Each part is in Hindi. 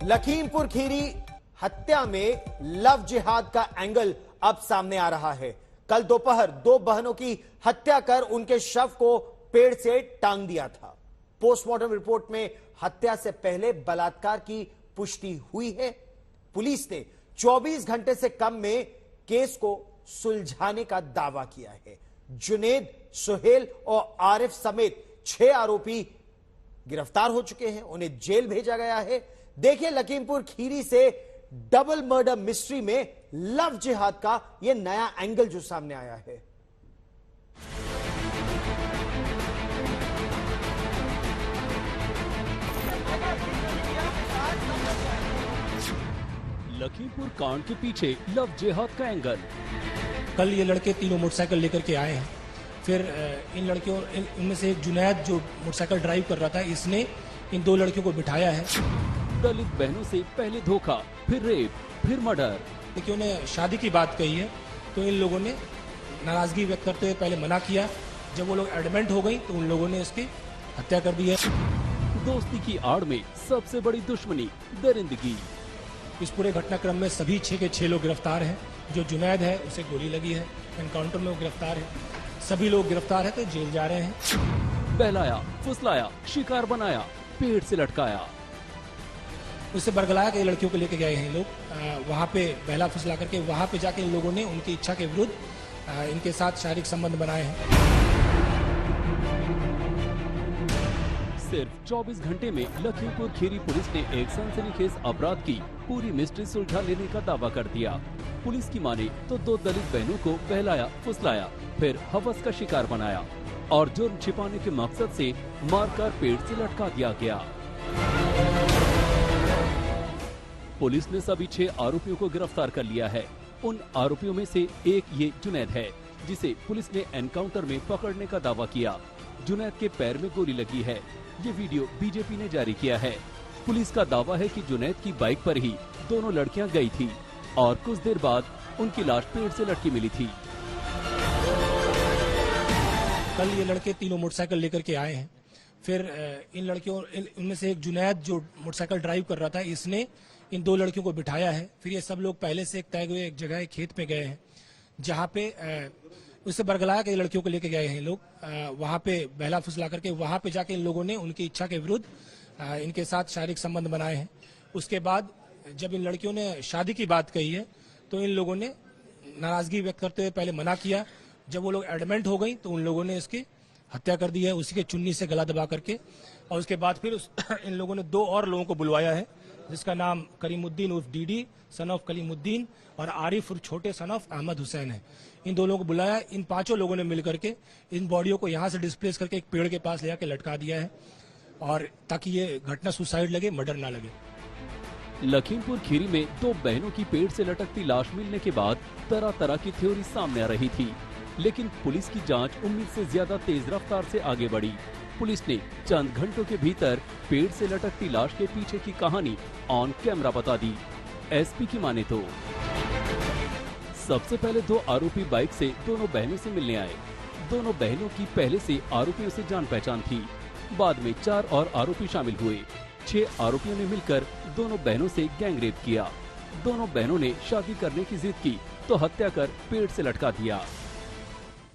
लखीमपुर खीरी हत्या में लव जिहाद का एंगल अब सामने आ रहा है। कल दोपहर दो बहनों की हत्या कर उनके शव को पेड़ से टांग दिया था। पोस्टमार्टम रिपोर्ट में हत्या से पहले बलात्कार की पुष्टि हुई है। पुलिस ने 24 घंटे से कम में केस को सुलझाने का दावा किया है। जुनेद, सुहेल और आरिफ समेत 6 आरोपी गिरफ्तार हो चुके हैं। उन्हें जेल भेजा गया है। देखिए लखीमपुर खीरी से डबल मर्डर मिस्ट्री में लव जिहाद का यह नया एंगल जो सामने आया है। लखीमपुर कांड के पीछे लव जिहाद का एंगल। कल ये लड़के तीनों मोटरसाइकिल लेकर के आए हैं। फिर इन लड़कियों इनमें से एक जुनैद जो मोटरसाइकिल ड्राइव कर रहा था, इसने इन 2 लड़कियों को बिठाया है। दलित बहनों से पहले धोखा, फिर रेप, फिर मर्डर। देखिए उन्हें शादी की बात कही है तो इन लोगों ने नाराजगी व्यक्त करते हुए पहले मना किया। जब वो लोग एडमेंट हो गई तो उन लोगों ने उसकी हत्या कर दी है। दोस्ती की आड़ में सबसे बड़ी दुश्मनी, दरिंदगी। इस पूरे घटनाक्रम में सभी 6 के 6 लोग गिरफ्तार हैं। जो जुनैद है उसे गोली लगी है, एनकाउंटर में वो गिरफ्तार है। सभी लोग गिरफ्तार है तो जेल जा रहे हैं। बहलाया, फुसलाया, शिकार बनाया, पेड़ से लटकाया। उससे बरगलाया के लड़कियों को लेके गए हैं लोग। वहाँ पे बहला फुसला करके वहाँ पे जाके इन लोगों ने उनकी इच्छा के विरुद्ध इनके साथ शारीरिक संबंध बनाए हैं। सिर्फ 24 घंटे में लखीमपुर खीरी पुलिस ने एक सनसनीखेज अपराध की पूरी मिस्ट्री सुलझा लेने का दावा कर दिया। पुलिस की माने तो 2 दलित बहनों को बहलाया, फुसलाया, फिर हवस का शिकार बनाया और जुर्म छिपाने के मकसद से मारकर पेड़ से लटका दिया गया। पुलिस ने सभी 6 आरोपियों को गिरफ्तार कर लिया है। उन आरोपियों में से एक ये जुनैद है, जिसे पुलिस ने एनकाउंटर में पकड़ने का दावा किया। जुनैद के पैर में गोली लगी है। ये वीडियो बीजेपी ने जारी किया है। पुलिस का दावा है कि जुनैद की बाइक पर ही दोनों लड़कियां गई थी और कुछ देर बाद उनकी लाश पेड़ से लटकी मिली थी। कल ये लड़के तीनों मोटरसाइकिल लेकर के आए हैं। फिर इन लड़कियों इनमें से एक जुनैद जो मोटरसाइकिल ड्राइव कर रहा था, इसने इन 2 लड़कियों को बिठाया है। फिर ये सब लोग पहले से एक तय हुए एक जगह खेत में गए हैं, जहाँ पे उससे बरगलाया के लड़कियों को लेके गए हैं लोग। वहाँ पे बहला फुसला करके वहाँ पे जाके इन लोगों ने उनकी इच्छा के विरुद्ध इनके साथ शारीरिक संबंध बनाए हैं। उसके बाद जब इन लड़कियों ने शादी की बात कही है तो इन लोगों ने नाराजगी व्यक्त करते हुए पहले मना किया। जब वो लोग एडमेंट हो गई तो उन लोगों ने इसकी हत्या कर दी है, उसी के चुन्नी से गला दबा करके। और उसके बाद फिर इन लोगों ने 2 और लोगों को बुलवाया है, जिसका नाम करीमुद्दीन उर्फ डीडी सन ऑफ कलीमुद्दीन और आरिफ उर्फ छोटे सन ऑफ अहमद हुसैन है। इन 2 लोगों को बुलाया। इन 5 लोगों ने मिलकर के इन बॉडियों को यहाँ से डिस्प्लेस करके एक पेड़ के पास ले जाकर लटका दिया है, और ताकि ये घटना सुसाइड लगे, मर्डर ना लगे। लखीमपुर खीरी में 2 बहनों की पेड़ से लटकती लाश मिलने के बाद तरह तरह की थ्योरी सामने आ रही थी, लेकिन पुलिस की जांच उम्मीद से ज्यादा तेज रफ्तार से आगे बढ़ी। पुलिस ने चंद घंटों के भीतर पेड़ से लटकती लाश के पीछे की कहानी ऑन कैमरा बता दी। एसपी की माने तो सबसे पहले 2 आरोपी बाइक से दोनों बहनों से मिलने आए। दोनों बहनों की पहले से आरोपियों से जान पहचान थी। बाद में 4 और आरोपी शामिल हुए। 6 आरोपियों ने मिलकर दोनों बहनों से गैंगरेप किया। दोनों बहनों ने शादी करने की जिद की तो हत्या कर पेड़ से लटका दिया।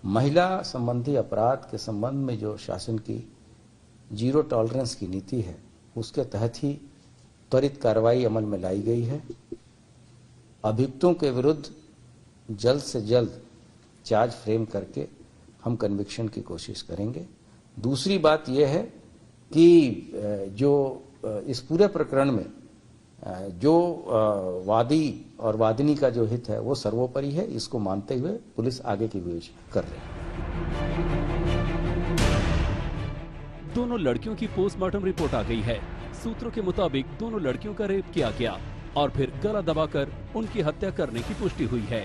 महिला संबंधी अपराध के संबंध में जो शासन की 0 टॉलरेंस की नीति है, उसके तहत ही त्वरित कार्रवाई अमल में लाई गई है। अभियुक्तों के विरुद्ध जल्द से जल्द चार्ज फ्रेम करके हम कन्विक्शन की कोशिश करेंगे। दूसरी बात यह है कि जो इस पूरे प्रकरण में जो वादी और वादिनी का जो हित है वो सर्वोपरि है। इसको मानते हुए पुलिस आगे की विवेचना कर रही है। दोनों लड़कियों की पोस्टमार्टम रिपोर्ट आ गई है। सूत्रों के मुताबिक दोनों लड़कियों का रेप किया गया और फिर गला दबाकर उनकी हत्या करने की पुष्टि हुई है।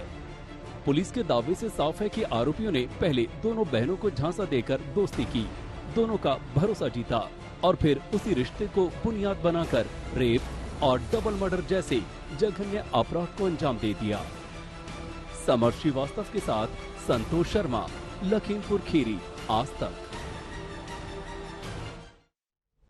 पुलिस के दावे से साफ है कि आरोपियों ने पहले दोनों बहनों को झांसा देकर दोस्ती की, दोनों का भरोसा जीता और फिर उसी रिश्ते को बुनियाद बनाकर रेप और डबल मर्डर जैसे जघन्य अपराध को अंजाम दे दिया। समर श्रीवास्तव के साथ संतोष शर्मा, लखीमपुर खीरी, आज तक।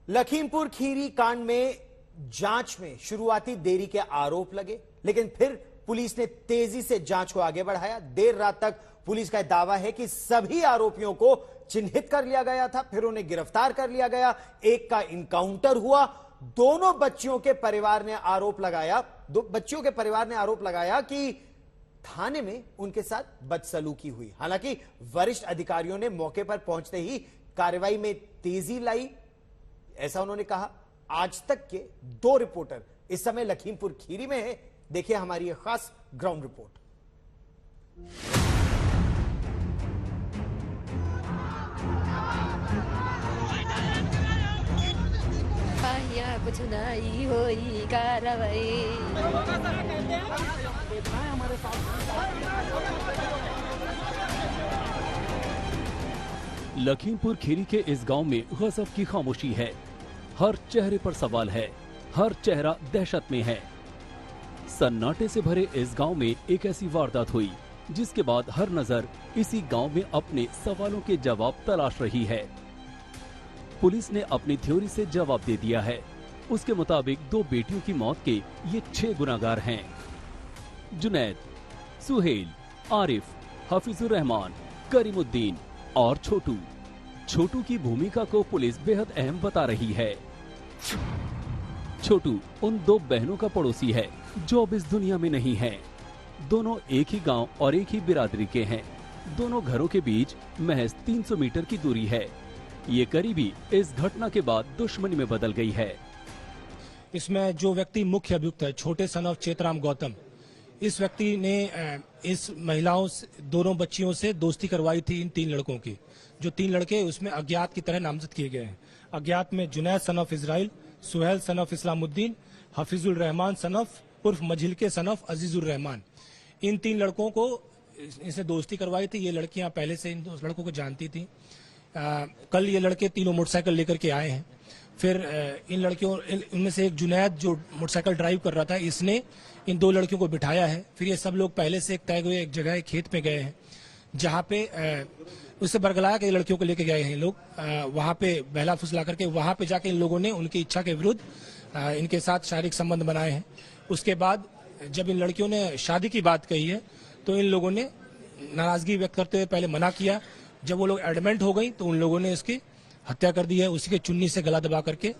लखीमपुर खीरी कांड में जांच में शुरुआती देरी के आरोप लगे, लेकिन फिर पुलिस ने तेजी से जांच को आगे बढ़ाया। देर रात तक पुलिस का दावा है कि सभी आरोपियों को चिन्हित कर लिया गया था, फिर उन्हें गिरफ्तार कर लिया गया। एक का इनकाउंटर हुआ। दोनों बच्चियों के परिवार ने आरोप लगाया कि थाने में उनके साथ बदसलूकी हुई। हालांकि वरिष्ठ अधिकारियों ने मौके पर पहुंचते ही कार्रवाई में तेजी लाई, ऐसा उन्होंने कहा। आज तक के 2 रिपोर्टर इस समय लखीमपुर खीरी में है। देखिए हमारी यह खास ग्राउंड रिपोर्ट। कुछ नहीं होई कार्रवाई। लखीमपुर खीरी के इस गांव में गजब की खामोशी है। हर चेहरे पर सवाल है, हर चेहरा दहशत में है। सन्नाटे से भरे इस गांव में एक ऐसी वारदात हुई जिसके बाद हर नजर इसी गांव में अपने सवालों के जवाब तलाश रही है। पुलिस ने अपनी थ्योरी से जवाब दे दिया है। उसके मुताबिक 2 बेटियों की मौत के ये 6 गुनाहगार हैं। जुनैद, सुहेल, आरिफ, हफीजुर रहमान, करीमुद्दीन और छोटू। छोटू की भूमिका को पुलिस बेहद अहम बता रही है। छोटू उन 2 बहनों का पड़ोसी है जो अब इस दुनिया में नहीं है। दोनों एक ही गांव और एक ही बिरादरी के हैं। दोनों घरों के बीच महज 300 मीटर की दूरी है। ये करीबी इस घटना के बाद दुश्मनी में बदल गई है। इसमें जो व्यक्ति मुख्य अभियुक्त है, छोटे सन ऑफ चेतराम गौतम, इस व्यक्ति ने इस महिलाओं दोनों बच्चियों से दोस्ती करवाई थी। इन 3 लड़कों की, जो 3 लड़के उसमें अज्ञात की तरह नामजद किए गए हैं। अज्ञात में Junaid son of Israil, Suhail son of Islamuddin, Hafizul Rahman son of उर्फ मझिल के सन ऑफ अजीजुर रहमान। इन 3 लड़कों को इनसे दोस्ती करवाई थी। ये लड़कियां पहले से इन 2 लड़कों को जानती थी। कल ये लड़के तीनों मोटरसाइकिल लेकर के आए हैं। फिर इन लड़कियों इनमें से एक जुनैद जो मोटरसाइकिल ड्राइव कर रहा था, इसने इन 2 लड़कियों को बिठाया है। फिर ये सब लोग पहले से एक तय हुए एक जगह खेत में गए हैं, जहाँ पे उससे बरगलाया के लड़कियों को लेके गए हैं लोग। वहाँ पे बहला फुसला करके वहाँ पे जाके इन लोगों ने उनकी इच्छा के विरुद्ध इनके साथ शारीरिक संबंध बनाए हैं। उसके बाद जब इन लड़कियों ने शादी की बात कही है तो इन लोगों ने नाराजगी व्यक्त करते हुए पहले मना किया। जब वो लोग एडमेंट हो गई तो उन लोगों ने इसकी हत्या कर दी है। उसी के चुन्नी से गला दबा करके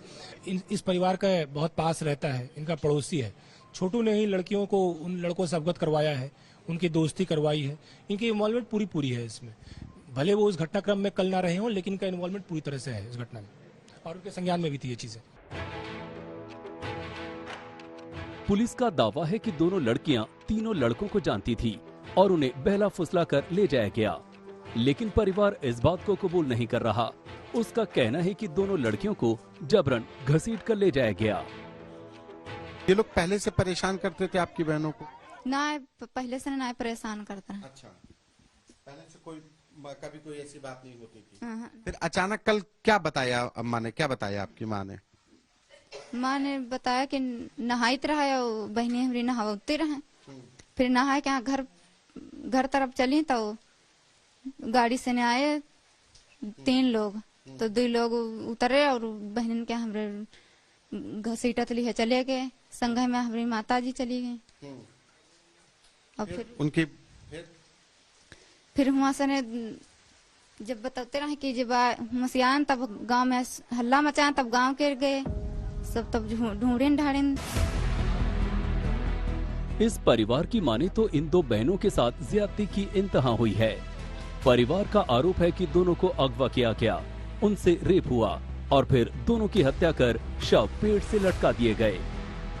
इस परिवार का बहुत पास रहता है, इनका पड़ोसी है। छोटू ने ही लड़कियों को उन लड़कों से अवगत करवाया है, उनकी दोस्ती करवाई है। इनकी इन्वॉल्वमेंट पूरी है इसमें। भले वो उस घटनाक्रम में कल ना रहे हों, लेकिन इनका इन्वॉल्वमेंट पूरी तरह से है इस घटना में, और उनके संज्ञान में भी थी ये चीजें। पुलिस का दावा है कि दोनों लड़कियां तीनों लड़कों को जानती थी और उन्हें बहला फुसला कर ले जाया गया, लेकिन परिवार इस बात को कबूल नहीं कर रहा। उसका कहना है कि दोनों लड़कियों को जबरन घसीट कर ले जाया गया। ये लोग पहले से परेशान करते थे आपकी बहनों को? ना, पहले से ना परेशान करता है। अच्छा, पहले से कभी कोई ऐसी बात नहीं होती थी। फिर अचानक कल क्या बताया अम्मा ने, क्या बताया आपकी माँ ने? माँ ने बताया कि नहाइत रहा है, बहनी हमारी नहाते रहे। फिर नहाए के घर तरफ चली तो गाड़ी से ने आए 3 लोग, तो 2 लोग उतरे और बहन के हमरे घसीटत लिए चले गए। संघे में हमारी माता जी चली गई। और फिर फिर वहां से ने जब बताते रहे कि जब मसियान तब गांव में हल्ला मचाए, तब गांव के गए सब, तब ढूंढें ढाड़ें। इस परिवार की माने तो इन 2 बहनों के साथ ज्यादती की इंतहा हुई है। परिवार का आरोप है कि दोनों को अगवा किया गया, उनसे रेप हुआ और फिर दोनों की हत्या कर शव पेड़ से लटका दिए गए।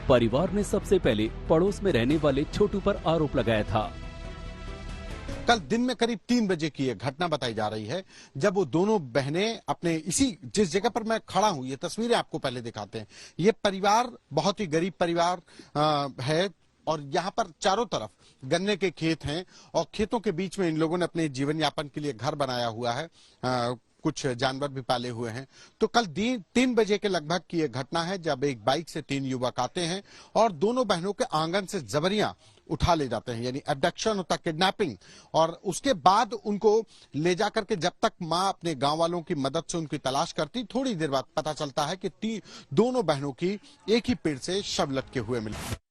परिवार ने सबसे पहले पड़ोस में रहने वाले छोटू पर आरोप लगाया था। कल दिन में करीब 3 बजे की ये घटना बताई जा रही है, जब वो दोनों बहनें अपने जिस जगह पर मैं खड़ा हूं, ये तस्वीरें आपको पहले दिखाते हैं। ये परिवार बहुत ही गरीब परिवार है और यहाँ पर चारों तरफ गन्ने के खेत हैं और खेतों के बीच में इन लोगों ने अपने जीवन यापन के लिए घर बनाया हुआ है। कुछ जानवर भी पाले हुए हैं। तो कल 3 बजे के लगभग की यह घटना है जब एक बाइक से 3 युवक आते हैं और दोनों बहनों के आंगन से जबरियां उठा ले जाते हैं, यानी अबडक्शन होता, किडनैपिंग। और उसके बाद उनको ले जाकर के जब तक मां अपने गांव वालों की मदद से उनकी तलाश करती, थोड़ी देर बाद पता चलता है कि दोनों बहनों की एक ही पेड़ से शव लटके हुए मिले।